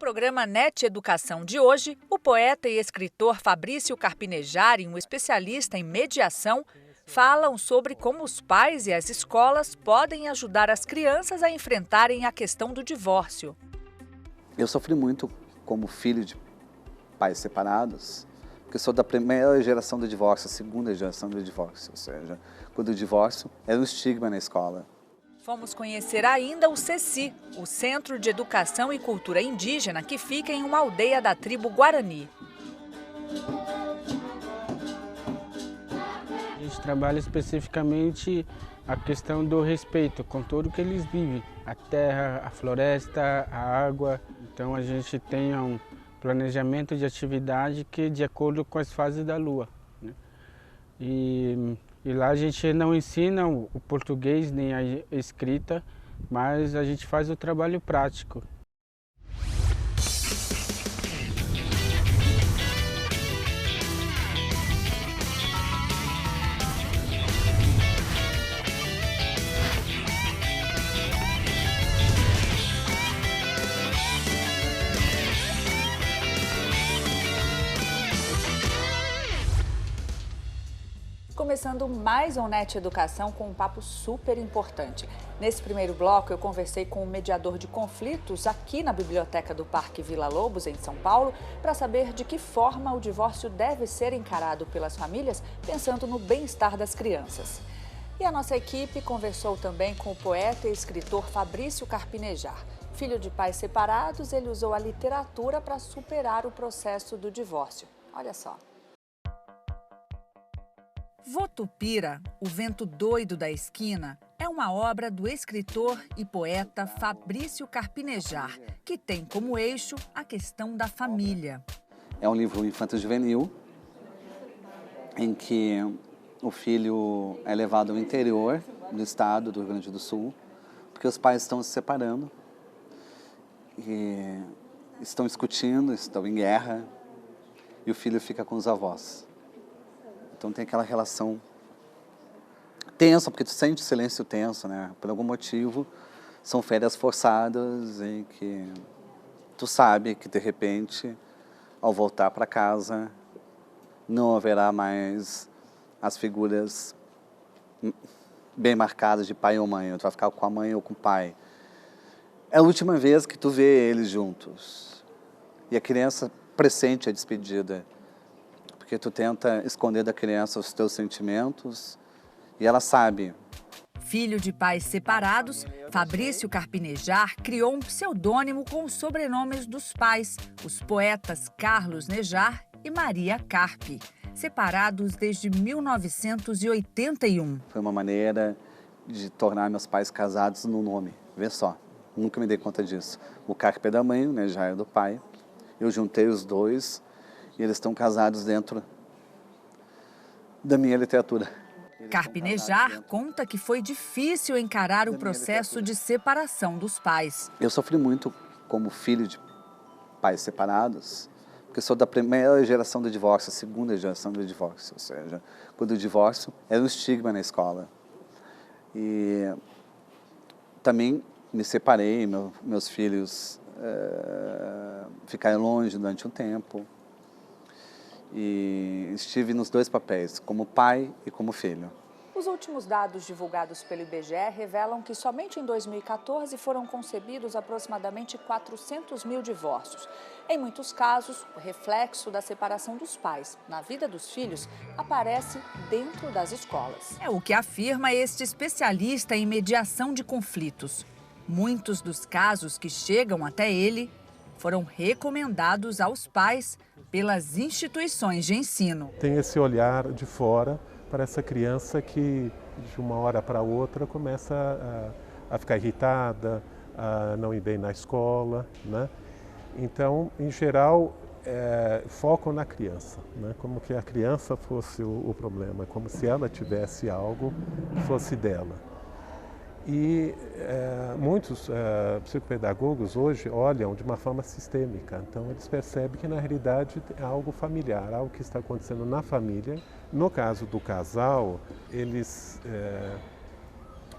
programa NET Educação de hoje, o poeta e escritor Fabrício Carpinejar, um especialista em mediação, falam sobre como os pais e as escolas podem ajudar as crianças a enfrentarem a questão do divórcio. Eu sofri muito como filho de pais separados, porque sou da primeira geração do divórcio, a segunda geração do divórcio, ou seja, quando o divórcio era um estigma na escola. Fomos conhecer ainda o CECI, o Centro de Educação e Cultura Indígena, que fica em uma aldeia da tribo Guarani. A gente trabalha especificamente a questão do respeito com tudo que eles vivem, a terra, a floresta, a água. Então a gente tem um planejamento de atividade que é de acordo com as fases da lua, né? E lá a gente não ensina o português nem a escrita, mas a gente faz o trabalho prático. Começando mais um NET Educação com um papo super importante. Nesse primeiro bloco eu conversei com o mediador de conflitos aqui na Biblioteca do Parque Vila Lobos, em São Paulo, para saber de que forma o divórcio deve ser encarado pelas famílias, pensando no bem-estar das crianças. E a nossa equipe conversou também com o poeta e escritor Fabrício Carpinejar. Filho de pais separados, ele usou a literatura para superar o processo do divórcio. Olha só. Votupira, o vento doido da esquina, é uma obra do escritor e poeta Fabrício Carpinejar, que tem como eixo a questão da família. É um livro infanto-juvenil, em que o filho é levado ao interior do estado do Rio Grande do Sul, porque os pais estão se separando, e estão discutindo, estão em guerra, e o filho fica com os avós. Então tem aquela relação tensa, porque tu sente o silêncio tenso, né? Por algum motivo, são férias forçadas em que tu sabe que, de repente, ao voltar para casa, não haverá mais as figuras bem marcadas de pai ou mãe. Tu vai ficar com a mãe ou com o pai. É a última vez que tu vê eles juntos. E a criança pressente a despedida. Porque tu tenta esconder da criança os teus sentimentos e ela sabe. Filho de pais separados, Fabrício Carpinejar criou um pseudônimo com os sobrenomes dos pais, os poetas Carlos Nejar e Maria Carpe, separados desde 1981. Foi uma maneira de tornar meus pais casados no nome, vê só, nunca me dei conta disso. O Carpe é da mãe, o Nejar é do pai, eu juntei os dois. E eles estão casados dentro da minha literatura. Carpinejar conta que foi difícil encarar o processo de separação dos pais. Eu sofri muito como filho de pais separados, porque sou da primeira geração do divórcio, a segunda geração do divórcio. Ou seja, quando o divórcio era um estigma na escola. E também me separei, meus filhos ficaram longe durante um tempo. E estive nos dois papéis, como pai e como filho. Os últimos dados divulgados pelo IBGE revelam que somente em 2014 foram concebidos aproximadamente 400 mil divórcios. Em muitos casos, o reflexo da separação dos pais na vida dos filhos aparece dentro das escolas. É o que afirma este especialista em mediação de conflitos. Muitos dos casos que chegam até ele foram recomendados aos pais pelas instituições de ensino. Tem esse olhar de fora para essa criança que, de uma hora para outra, começa a ficar irritada, a não ir bem na escola, né? Então, em geral, focam na criança, né? Como que a criança fosse o problema, como se ela tivesse algo que fosse dela. E muitos psicopedagogos hoje olham de uma forma sistêmica, então eles percebem que na realidade é algo familiar, algo que está acontecendo na família. No caso do casal, eles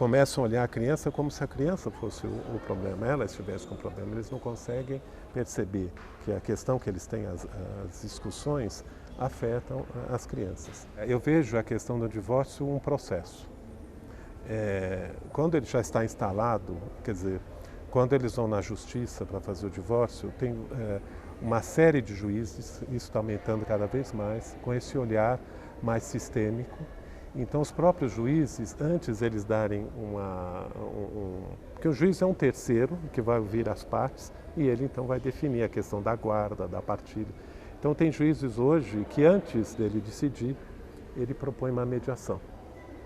começam a olhar a criança como se a criança fosse o problema, ela estivesse com o problema. Eles não conseguem perceber que a questão que eles têm, as discussões, afetam as crianças. Eu vejo a questão do divórcio um processo. Quando ele já está instalado, quer dizer, quando eles vão na justiça para fazer o divórcio, tem uma série de juízes, isso está aumentando cada vez mais, com esse olhar mais sistêmico. Então, os próprios juízes, antes eles darem porque o juiz é um terceiro que vai ouvir as partes e ele então vai definir a questão da guarda, da partilha. Então, tem juízes hoje que antes dele decidir, ele propõe uma mediação.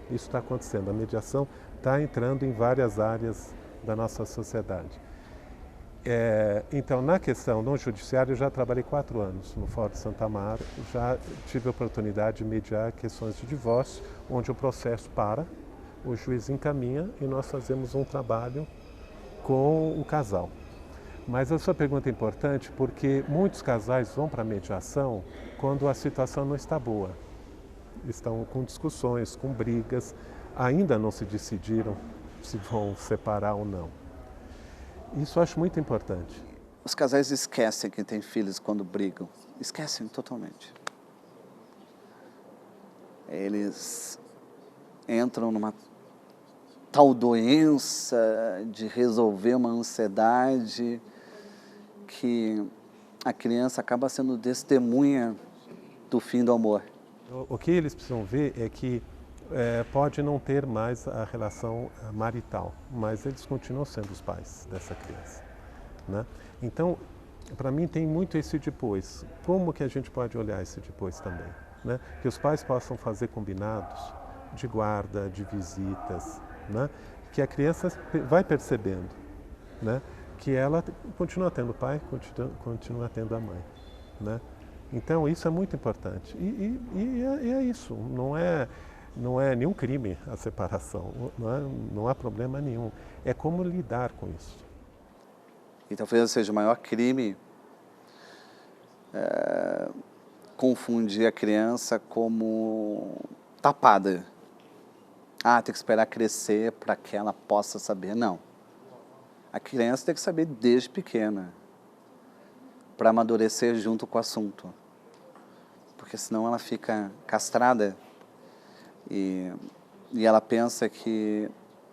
Isso está acontecendo, a mediação está entrando em várias áreas da nossa sociedade. Então, na questão no judiciário, eu já trabalhei 4 anos no Fórum de Santa Amaro, já tive a oportunidade de mediar questões de divórcio, onde o processo para, o juiz encaminha e nós fazemos um trabalho com o casal. Mas a sua pergunta é importante porque muitos casais vão para a mediação quando a situação não está boa. Estão com discussões, com brigas, ainda não se decidiram se vão separar ou não. Isso eu acho muito importante. Os casais esquecem que têm filhos quando brigam. Esquecem totalmente. Eles entram numa tal doença de resolver uma ansiedade que a criança acaba sendo testemunha do fim do amor. O que eles precisam ver é que pode não ter mais a relação marital, mas eles continuam sendo os pais dessa criança, né? Então, para mim tem muito esse depois. Como que a gente pode olhar esse depois também, né? Que os pais possam fazer combinados de guarda, de visitas, né? Que a criança vai percebendo, né? Que ela continua tendo o pai, continua tendo a mãe, né? Então isso é muito importante e é isso, não é nenhum crime a separação, não há problema nenhum, é como lidar com isso. E talvez seja o maior crime confundir a criança como tapada. Tem que esperar crescer para que ela possa saber. Não. A criança tem que saber desde pequena, para amadurecer junto com o assunto. Porque senão ela fica castrada e ela pensa que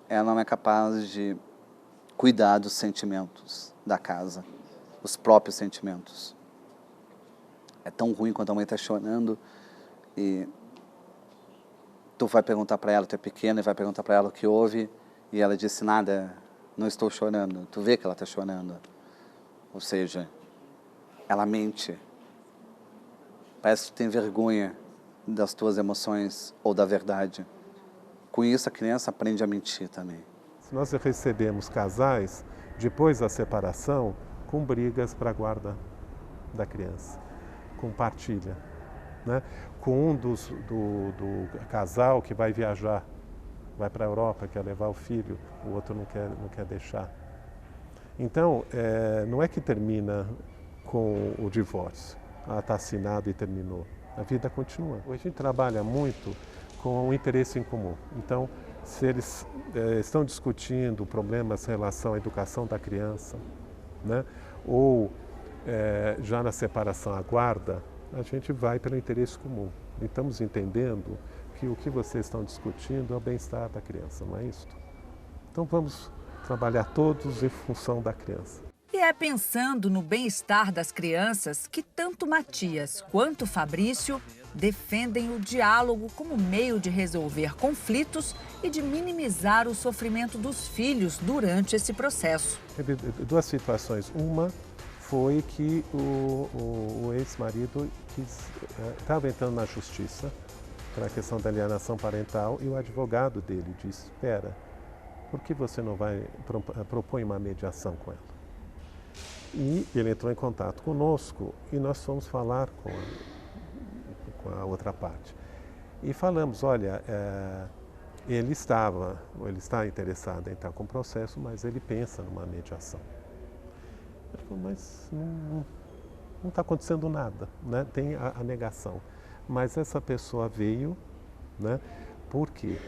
ela não é capaz de cuidar dos sentimentos da casa, os próprios sentimentos. É tão ruim quando a mãe está chorando e tu vai perguntar para ela, tu é pequena, e vai perguntar para ela o que houve e ela disse nada, não estou chorando. Tu vê que ela está chorando. Ou seja, ela mente. Parece que tu tem vergonha das tuas emoções ou da verdade. Com isso, a criança aprende a mentir também. Se nós recebemos casais, depois da separação, com brigas para a guarda da criança, com partilha, né? Com um do casal que vai viajar, vai para a Europa, quer levar o filho, o outro não quer deixar. Então, não é que termina com o divórcio. Está assinado e terminou. A vida continua. A gente trabalha muito com o interesse em comum. Então, se eles estão discutindo problemas em relação à educação da criança, né? Ou já na separação à guarda, a gente vai pelo interesse comum. E estamos entendendo que o que vocês estão discutindo é o bem-estar da criança, não é isso? Então vamos trabalhar todos em função da criança. E é pensando no bem-estar das crianças que tanto Matias quanto Fabrício defendem o diálogo como meio de resolver conflitos e de minimizar o sofrimento dos filhos durante esse processo. Teve 2 situações. Uma foi que o ex-marido estava entrando na justiça para a questão da alienação parental e o advogado dele disse, espera, por que você não vai propor uma mediação com ela? E ele entrou em contato conosco e nós fomos falar com a outra parte. E falamos, olha, ele está interessado em estar com o processo, mas ele pensa numa mediação. Ele falou, mas não está acontecendo nada, né? Tem a negação. Mas essa pessoa veio, né? Porque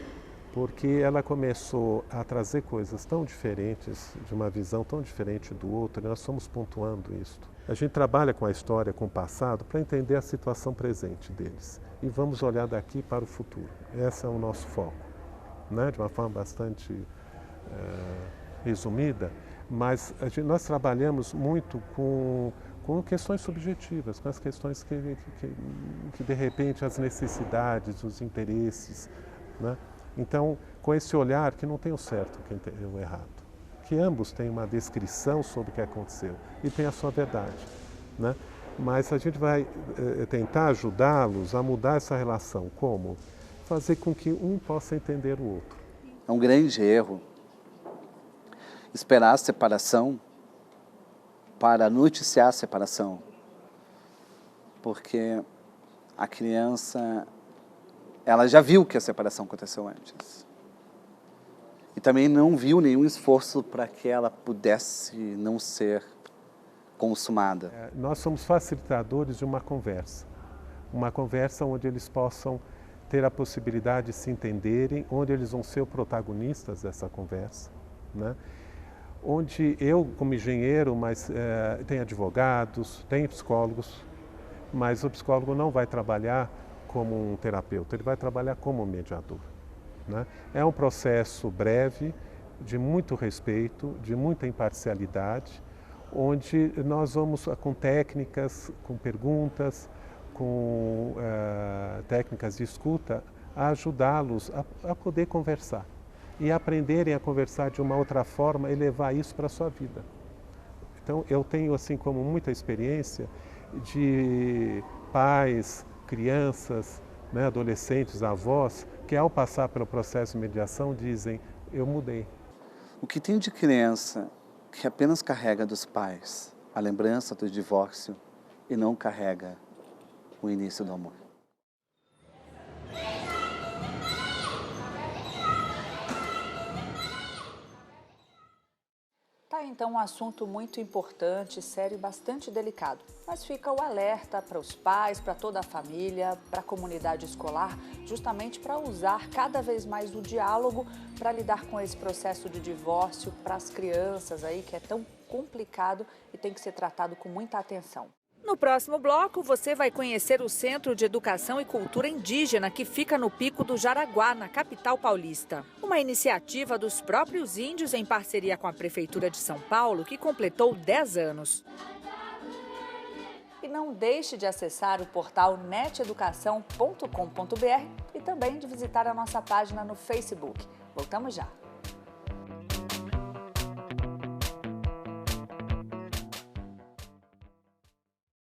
porque ela começou a trazer coisas tão diferentes, de uma visão tão diferente do outro, e nós estamos pontuando isso. A gente trabalha com a história, com o passado, para entender a situação presente deles. E vamos olhar daqui para o futuro. Esse é o nosso foco, né? De uma forma bastante resumida, mas nós trabalhamos muito com questões subjetivas, com as questões que de repente, as necessidades, os interesses, né? Então, com esse olhar que não tem o certo e o errado, que ambos têm uma descrição sobre o que aconteceu e tem a sua verdade, né? Mas a gente vai tentar ajudá-los a mudar essa relação. Como? Fazer com que um possa entender o outro. É um grande erro esperar a separação para noticiar a separação, porque a criança, ela já viu que a separação aconteceu antes. E também não viu nenhum esforço para que ela pudesse não ser consumada. Nós somos facilitadores de uma conversa onde eles possam ter a possibilidade de se entenderem, onde eles vão ser protagonistas dessa conversa, né? Onde eu, como engenheiro, mas tem advogados, tem psicólogos, mas o psicólogo não vai trabalhar como um terapeuta, ele vai trabalhar como mediador, né? É um processo breve, de muito respeito, de muita imparcialidade, onde nós vamos com técnicas, com perguntas, com técnicas de escuta, a ajudá-los a poder conversar e aprenderem a conversar de uma outra forma e levar isso para a sua vida. Então, eu tenho, assim como muita experiência de pais, crianças, né, adolescentes, avós, que ao passar pelo processo de mediação dizem, eu mudei. O que tem de criança que apenas carrega dos pais a lembrança do divórcio e não carrega o início do amor? Tá, então, um assunto muito importante, sério e bastante delicado. Mas fica o alerta para os pais, para toda a família, para a comunidade escolar, justamente para usar cada vez mais o diálogo para lidar com esse processo de divórcio para as crianças aí, que é tão complicado e tem que ser tratado com muita atenção. No próximo bloco, você vai conhecer o Centro de Educação e Cultura Indígena, que fica no Pico do Jaraguá, na capital paulista. Uma iniciativa dos próprios índios em parceria com a Prefeitura de São Paulo, que completou 10 anos. E não deixe de acessar o portal neteducação.com.br e também de visitar a nossa página no Facebook. Voltamos já!